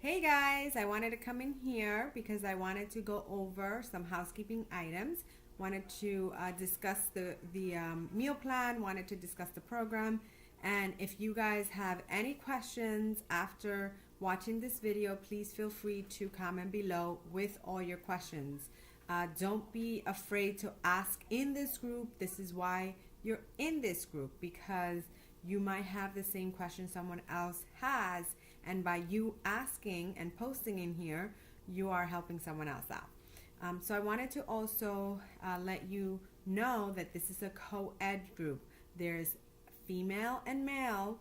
Hey guys, I wanted to come in here because I wanted to go over some housekeeping items. Wanted to discuss the meal plan. Wanted to discuss the program. And if you guys have any questions after watching this video, please feel free to comment below with all your questions. Don't be afraid to ask in this group. This is why you're in this group, because you might have the same question someone else has, and by you asking and posting in here, you are helping someone else out. So I wanted to also let you know that this is a co-ed group. There's female and male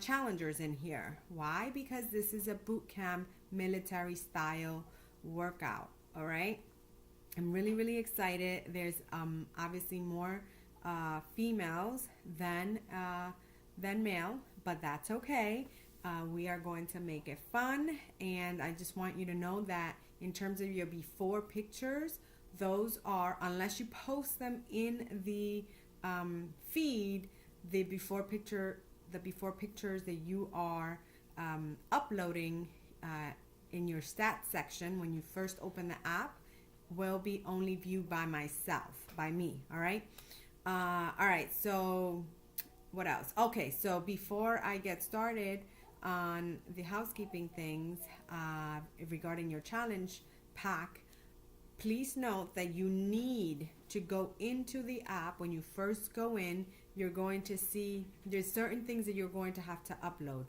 challengers in here. Why? Because this is a boot camp military style workout. All right. I'm really excited. There's obviously more females than male, but that's okay. We are going to make it fun, and I just want you to know that in terms of your before pictures, those are, unless you post them in the feed, the before pictures that you are uploading in your stats section when you first open the app will be only viewed by me. All right. All right. So what else? Okay. So before I get started on the housekeeping things regarding your challenge pack, please note that you need to go into the app. When you first go in, you're going to see there's certain things that you're going to have to upload.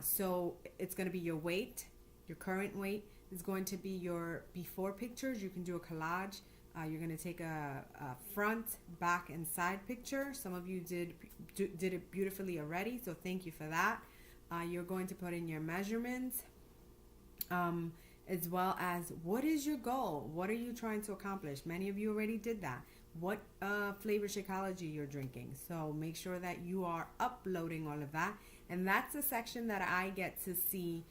So it's going to be your weight, your current weight. Is going to be your before pictures. You can do a collage. You're going to take a front, back, and side picture. Some of you did it beautifully already, so thank you for that. You're going to put in your measurements, as well as what is your goal? What are you trying to accomplish? Many of you already did that. What flavor Shakeology you're drinking. So make sure that you are uploading all of that. And that's the section that I get to see,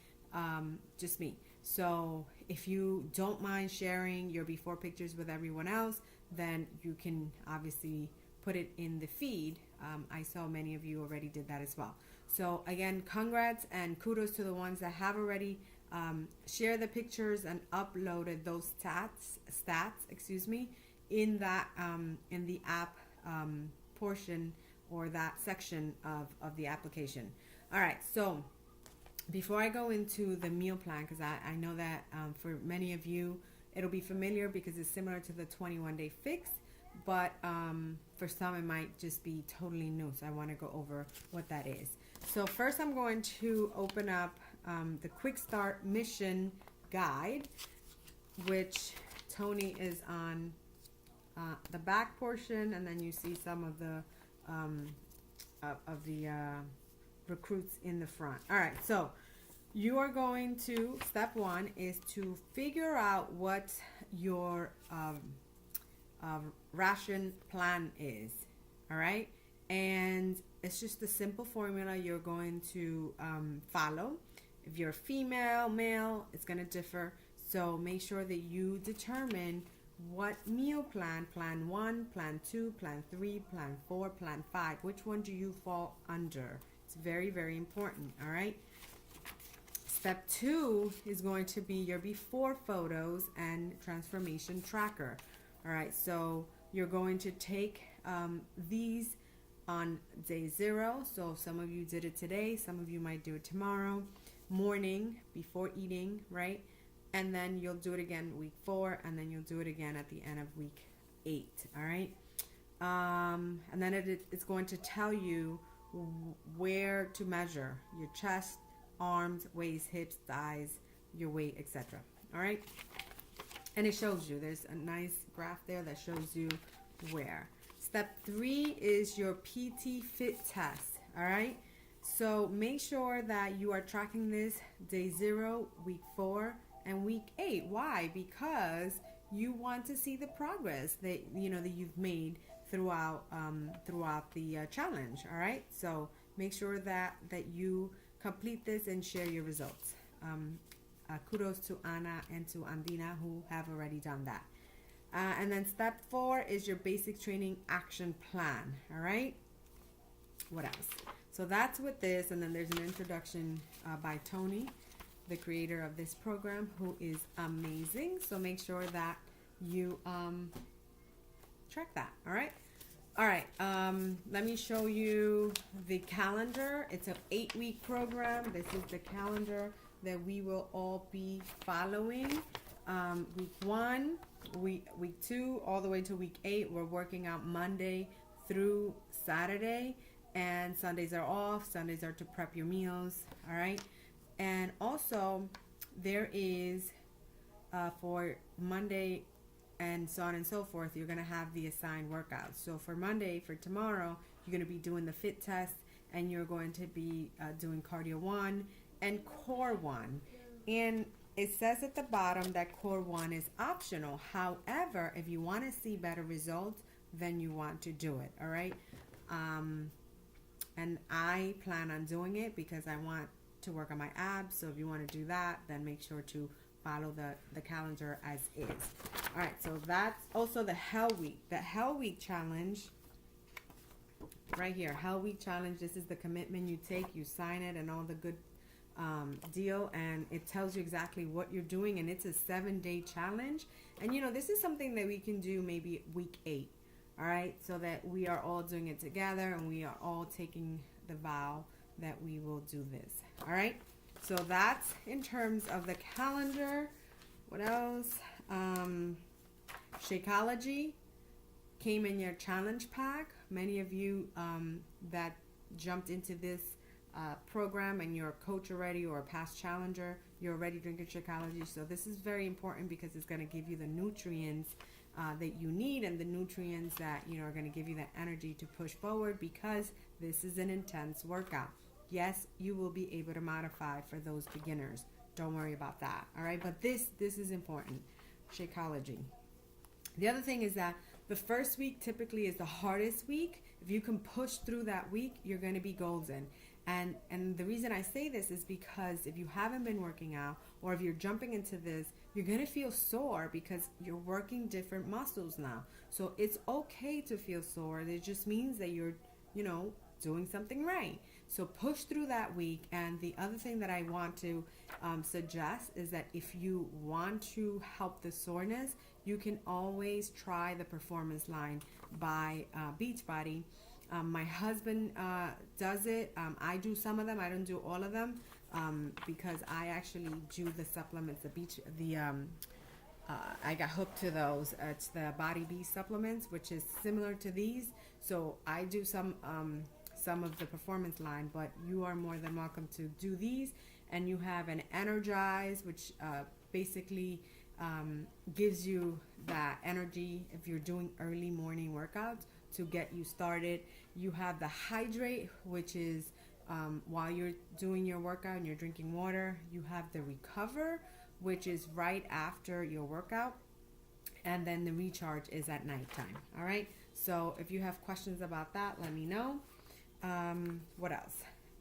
just me. So if you don't mind sharing your before pictures with everyone else, then you can obviously put it in the feed. I saw many of you already did that as well. So again, congrats and kudos to the ones that have already shared the pictures and uploaded those stats, in that in the app portion or that section of the application. All right, so before I go into the meal plan, because I know that for many of you it'll be familiar because it's similar to the 21-day fix, but for some it might just be totally new, so I want to go over what that is. So first I'm going to open up the Quick Start Mission Guide, which Tony is on the back portion, and then you see some of the recruits in the front. All right, so you are going to, step one is to figure out what your ration plan is. All right, and it's just a simple formula you're going to follow. If you're female, male, it's going to differ. So make sure that you determine what meal plan 1, plan 2, plan 3, plan 4, plan 5, which one do you fall under? It's very important. All right. Step 2 is going to be your before photos and transformation tracker. All right. So you're going to take these on day 0. So some of you did it today. Some of you might do it tomorrow morning before eating, right? And then you'll do it again week 4, and then you'll do it again at the end of week 8. All right. And then it's going to tell you where to measure your chest, arms, waist, hips, thighs, your weight, etc. All right. And it shows you, there's a nice graph there that shows you where. Step 3 is your PT fit test. All right. So make sure that you are tracking this day 0, week 4, and week 8. Why? Because you want to see the progress that you've made throughout the challenge. All right. So make sure that you complete this and share your results. Kudos to Anna and to Andina who have already done that. And then step 4 is your basic training action plan. All right. What else? So that's with this, and then there's an introduction by Tony the creator of this program, who is amazing. So make sure that you track that. All right. All right. Let me show you the calendar. It's an 8-week program. This is the calendar that we will all be following. Week 1, week 2, all the way to week 8. We're working out Monday through Saturday, and Sundays are off. Sundays are to prep your meals. All right. And also there is for Monday and so on and so forth, you're going to have the assigned workouts. So for Monday, for tomorrow, you're going to be doing the fit test, and you're going to be doing cardio 1 and core 1. And it says at the bottom that core 1 is optional. However, if you want to see better results, then you want to do it. All right. And I plan on doing it because I want to work on my abs. So if you want to do that, then make sure to follow the calendar as is. All right, so that's also the Hell Week. The Hell Week challenge, right here, Hell Week challenge. This is the commitment you take. You sign it and all the good deal, and it tells you exactly what you're doing, and it's a 7-day challenge. And you know, this is something that we can do maybe week 8. All right, so that we are all doing it together, and we are all taking the vow that we will do this. All right. So that's in terms of the calendar. What else? Shakeology came in your challenge pack. Many of you that jumped into this program and you're a coach already or a past challenger, you're already drinking Shakeology. So this is very important because it's going to give you the nutrients that you need, and the nutrients that are going to give you the energy to push forward, because this is an intense workout. Yes, you will be able to modify for those beginners. Don't worry about that. All right. But this is important. Shakeology. The other thing is that the first week typically is the hardest week. If you can push through that week, you're going to be golden. And the reason I say this is because if you haven't been working out, or if you're jumping into this, you're going to feel sore because you're working different muscles now. So it's okay to feel sore. It just means that you're, doing something right. So push through that week. And the other thing that I want to suggest is that if you want to help the soreness, you can always try the Performance Line by Beachbody. My husband does it. I do some of them. I don't do all of them because I actually do the supplements. I got hooked to those. It's the Body Beast supplements, which is similar to these. So I do some of the Performance Line, but you are more than welcome to do these. And you have an Energize, which basically gives you that energy if you're doing early morning workouts to get you started. You have the Hydrate, which is while you're doing your workout and you're drinking water. You have the Recover, which is right after your workout. And then the Recharge is at nighttime. All right. So if you have questions about that, let me know. What else?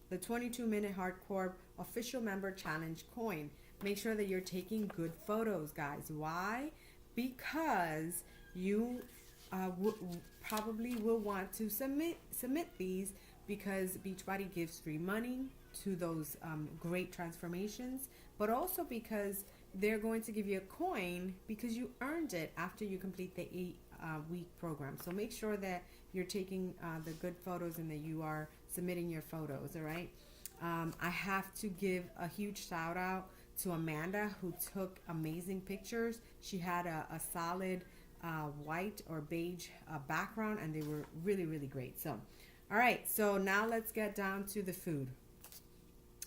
The 22-minute hardcore official member challenge coin. Make sure that you're taking good photos, guys. Why? Because you probably will want to submit these, because Beachbody gives free money to those great transformations, but also because they're going to give you a coin because you earned it after you complete the 8-week program. So make sure that you're taking the good photos and that you are submitting your photos. All right. I have to give a huge shout out to Amanda, who took amazing pictures. She had a solid white or beige background, and they were really, really great. So, all right. So now let's get down to the food.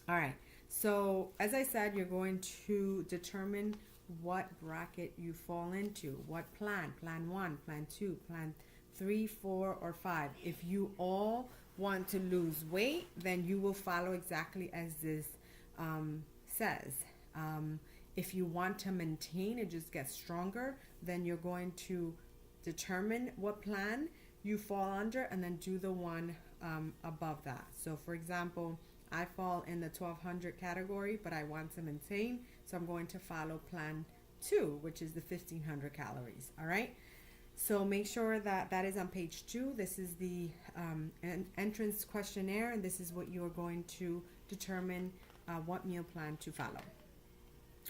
All right. So as I said, you're going to determine what bracket you fall into, what plan 1, plan 2, plan 3, 4, or 5. If you all want to lose weight, then you will follow exactly as this says. If you want to maintain and just get stronger, then you're going to determine what plan you fall under and then do the one above that. So for example, I fall in the 1200 category, but I want to maintain, so I'm going to follow plan 2, which is the 1500 calories. All right. So make sure that that is on page 2. This is the entrance questionnaire, and this is what you are going to determine what meal plan to follow.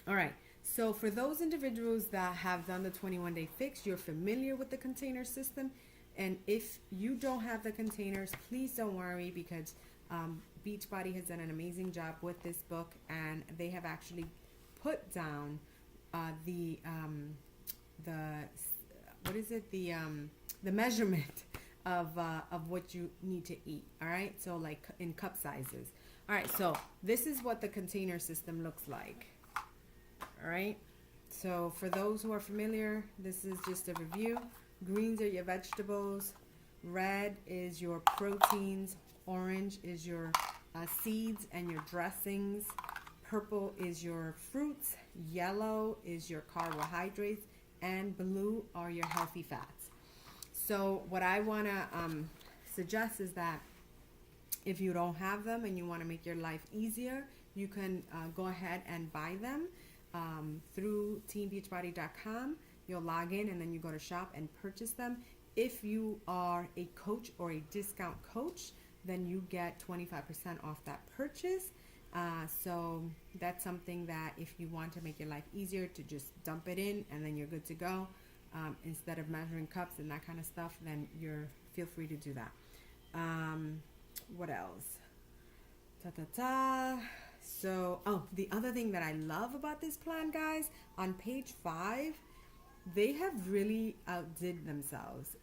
All right. So for those individuals that have done the 21-day fix, you're familiar with the container system. And if you don't have the containers, please don't worry, because Beachbody has done an amazing job with this book, and they have actually put down the what is it, the measurement of what you need to eat. All right, so like in cup sizes. All right, so this is what the container system looks like. All right, so for those who are familiar, this is just a review. Greens are your vegetables, red is your proteins, orange is your seeds and your dressings, purple is your fruits, yellow is your carbohydrates, and blue are your healthy fats. So what I want to suggest is that if you don't have them and you want to make your life easier, you can go ahead and buy them through teambeachbody.com. You'll log in and then you go to shop and purchase them. If you are a coach or a discount coach, then you get 25% off that purchase. So that's something that if you want to make your life easier, to just dump it in and then you're good to go. Instead of measuring cups and that kind of stuff, then feel free to do that. What else? So, the other thing that I love about this plan, guys, on page 5, they have really outdone themselves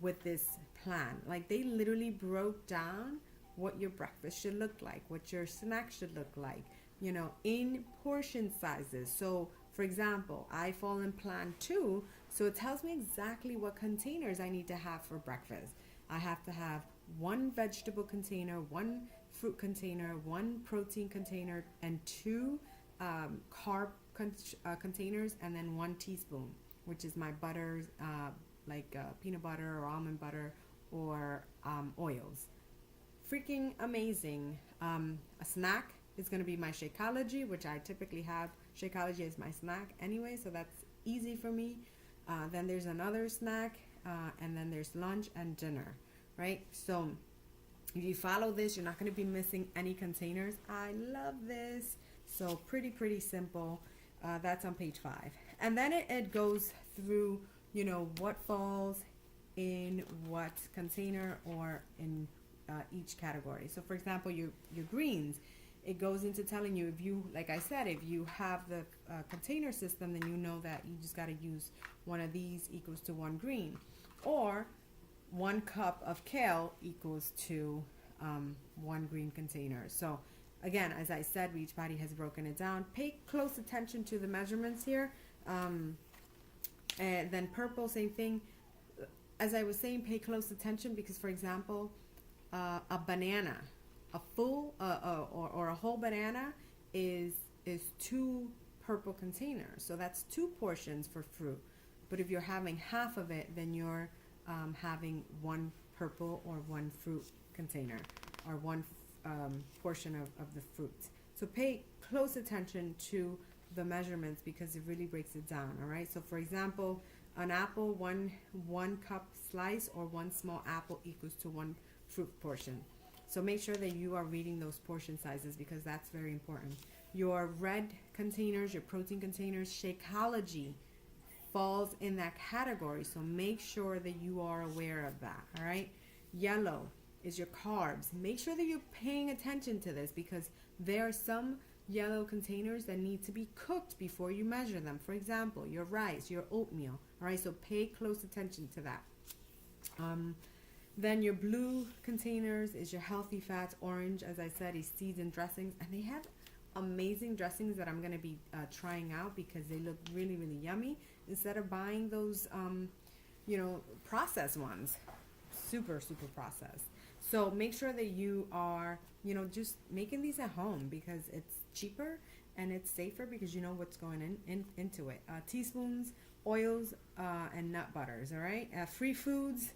with this plan. Like, they literally broke down what your breakfast should look like, what your snack should look like, in portion sizes. So, for example, I fall in plan 2, so it tells me exactly what containers I need to have for breakfast. I have to have 1 vegetable container, 1 fruit container, 1 protein container, and 2 carb containers, and then 1 teaspoon, which is my butters, like peanut butter or almond butter or oils. Freaking amazing. A snack is going to be my Shakeology, which I typically have Shakeology as my snack anyway, so that's easy for me. Then there's another snack, and then there's lunch and dinner, right? So if you follow this, you're not going to be missing any containers. I love this. So pretty simple. That's on page 5. And then it goes through, what falls in what container or in each category. So for example, your greens, it goes into telling you, if you, like I said, if you have the container system, then you know that you just got to use one of these equals to 1 green, or 1 cup of kale equals to 1 green container. So again, as I said, Beachbody has broken it down. Pay close attention to the measurements here. And then purple, same thing. As I was saying, pay close attention because, for example, a banana, a full or a whole banana is 2 purple containers. So that's 2 portions for fruit. But if you're having half of it, then you're having 1 purple or 1 fruit container, or 1 portion of the fruit. So pay close attention to the measurements because it really breaks it down. All right. So for example, an apple, one cup slice or 1 small apple equals to 1 fruit portion. So make sure that you are reading those portion sizes because that's very important. Your red containers, your protein containers, Shakeology falls in that category. So make sure that you are aware of that. All right. Yellow is your carbs. Make sure that you're paying attention to this because there are some yellow containers that need to be cooked before you measure them. For example, your rice, your oatmeal. All right, so pay close attention to that. Then your blue containers is your healthy fats. Orange, as I said, is seeds and dressings. And they have amazing dressings that I'm going to be trying out because they look really yummy instead of buying those, processed ones. Super processed. So make sure that you are, just making these at home because it's cheaper and it's safer because you know what's going into it. Teaspoons, oils, and nut butters, all right? Free foods,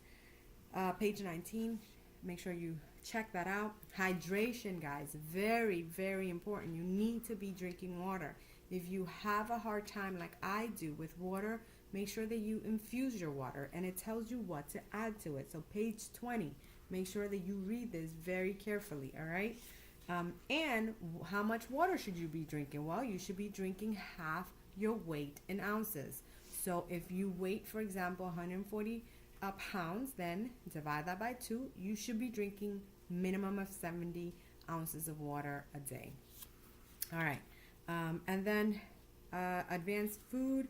page 19. Make sure you check that out. Hydration, guys, very important. You need to be drinking water. If you have a hard time like I do with water, make sure that you infuse your water and it tells you what to add to it. So page 20. Make sure that you read this very carefully, all right? And how much water should you be drinking? Well, you should be drinking half your weight in ounces. So if you weight, for example, 140 pounds, then divide that by 2. You should be drinking minimum of 70 ounces of water a day. All right. And then advanced food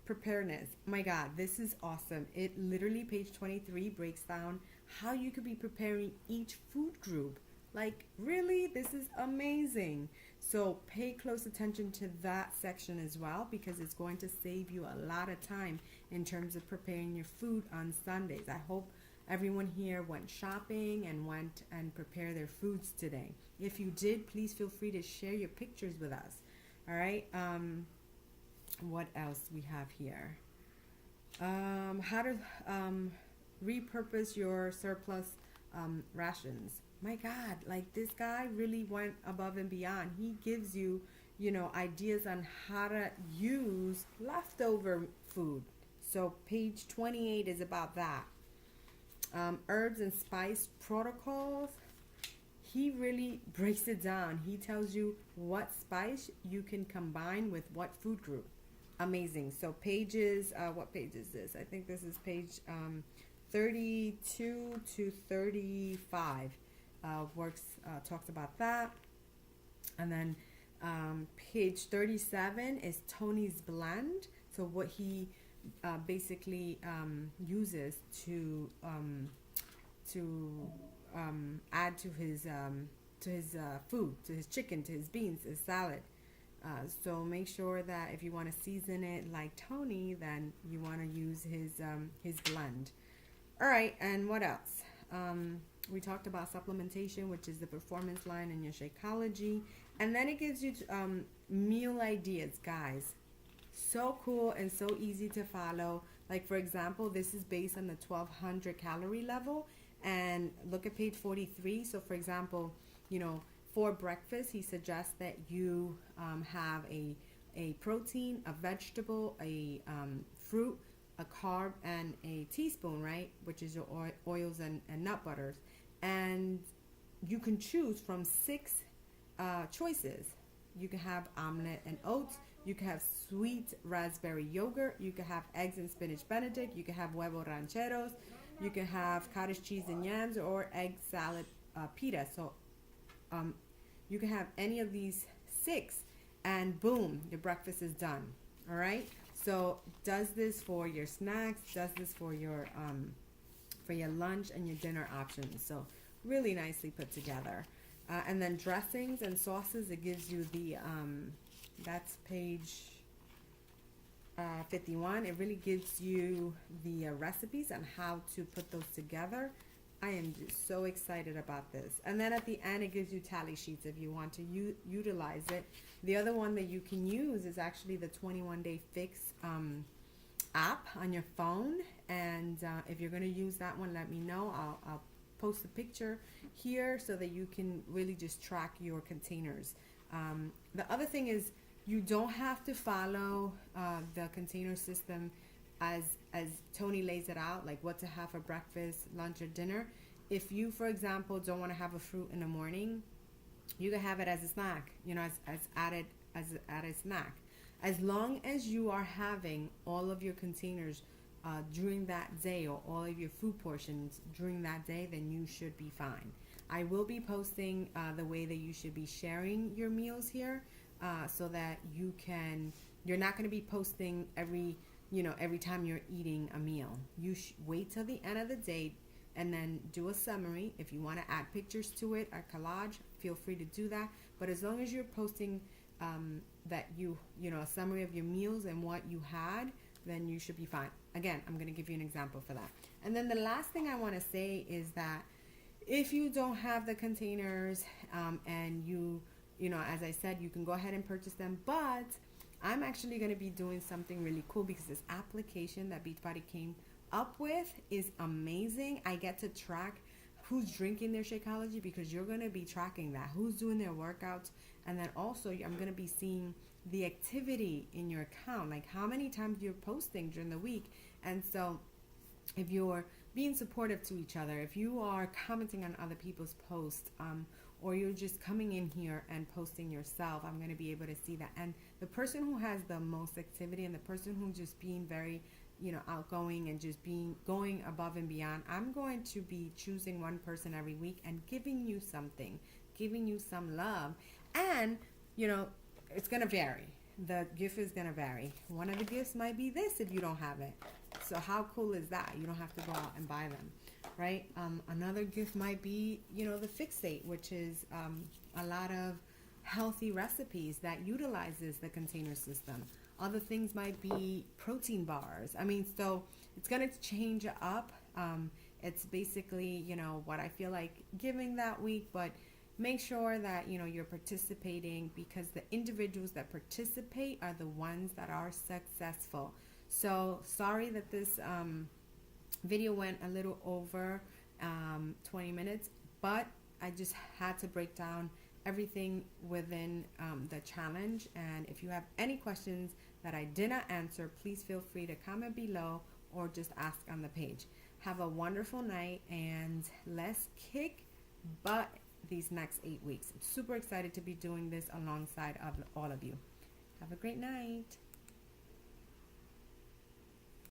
preparedness. My God, this is awesome. It literally, page 23, breaks down how you could be preparing each food group. Like, really, this is amazing. So pay close attention to that section as well, because it's going to save you a lot of time in terms of preparing your food on Sundays. I hope everyone here went shopping and went and prepared their foods today. If you did, please feel free to share your pictures with us. All right. What else we have here? How to repurpose your surplus rations. My God, like, this guy really went above and beyond. He gives you, ideas on how to use leftover food. So page 28 is about that. Herbs and spice protocols. He really breaks it down. He tells you what spice you can combine with what food group. Amazing. So pages, what page is this? I think this is page 32 to 35. Talks about that. And then page 37 is Tony's blend. So what he basically uses to add to his food, to his chicken, to his beans, his salad. So make sure that if you want to season it like Tony, then you want to use his blend. All right, and what else? We talked about supplementation, which is the performance line in your Shakeology. And then it gives you meal ideas, guys. So cool and so easy to follow. Like, for example, this is based on the 1200 calorie level. And look at page 43. So, for example, for breakfast, he suggests that you have a protein, a vegetable, a fruit, a carb, and a teaspoon, right? Which is your oils and nut butters. And you can choose from 6 choices. You can have omelet and oats. You can have sweet raspberry yogurt. You can have eggs and spinach benedict. You can have huevo rancheros. You can have cottage cheese and yams, or egg salad pita. So you can have any of these 6, and boom, your breakfast is done. All right. So does this for your snacks, does this for your lunch and your dinner options. So really nicely put together. And then dressings and sauces, it gives you the that's page 51. It really gives you the recipes on how to put those together. I am just so excited about this. And then at the end, it gives you tally sheets if you want to utilize it. The other one that you can use is actually the 21-day fix app on your phone. And if you're going to use that one, let me know. I'll post a picture here so that you can really just track your containers. The other thing is, you don't have to follow the container system as Tony lays it out, like what to have for breakfast, lunch, or dinner. If you, for example, don't want to have a fruit in the morning, you can have it as a snack, as added snack. As long as you are having all of your containers during that day, or all of your food portions during that day, then you should be fine. I will be posting the way that you should be sharing your meals here, so that you're not going to be posting every time you're eating a meal. You wait till the end of the day and then do a summary. If you want to add pictures to it, a collage, feel free to do that. But as long as you're posting that a summary of your meals and what you had, then you should be fine. Again, I'm going to give you an example for that. And then the last thing I want to say is that if you don't have the containers and as I said, you can go ahead and purchase them. But I'm actually going to be doing something really cool, because this application that Beachbody came up with is amazing. I get to track who's drinking their Shakeology, because you're going to be tracking that, who's doing their workouts. And then also I'm going to be seeing the activity in your account, like how many times you're posting during the week. And so if you're being supportive to each other, if you are commenting on other people's posts, or you're just coming in here and posting yourself, I'm going to be able to see that. And the person who has the most activity and the person who's just being very, outgoing and just going above and beyond, I'm going to be choosing one person every week and giving you something, giving you some love. And, it's going to vary. The gift is going to vary. One of the gifts might be this if you don't have it. So how cool is that? You don't have to go out and buy them, right? Another gift might be, the Fixate, which is a lot of healthy recipes that utilizes the container system. Other things might be protein bars. So it's going to change up. It's basically, what I feel like giving that week, but make sure that, you're participating, because the individuals that participate are the ones that are successful. So sorry that this video went a little over 20 minutes, but I just had to break down everything within the challenge. And if you have any questions that I did not answer, please feel free to comment below or just ask on the page. Have a wonderful night, and let's kick butt these next 8 weeks. I'm super excited to be doing this alongside of all of you. Have a great night.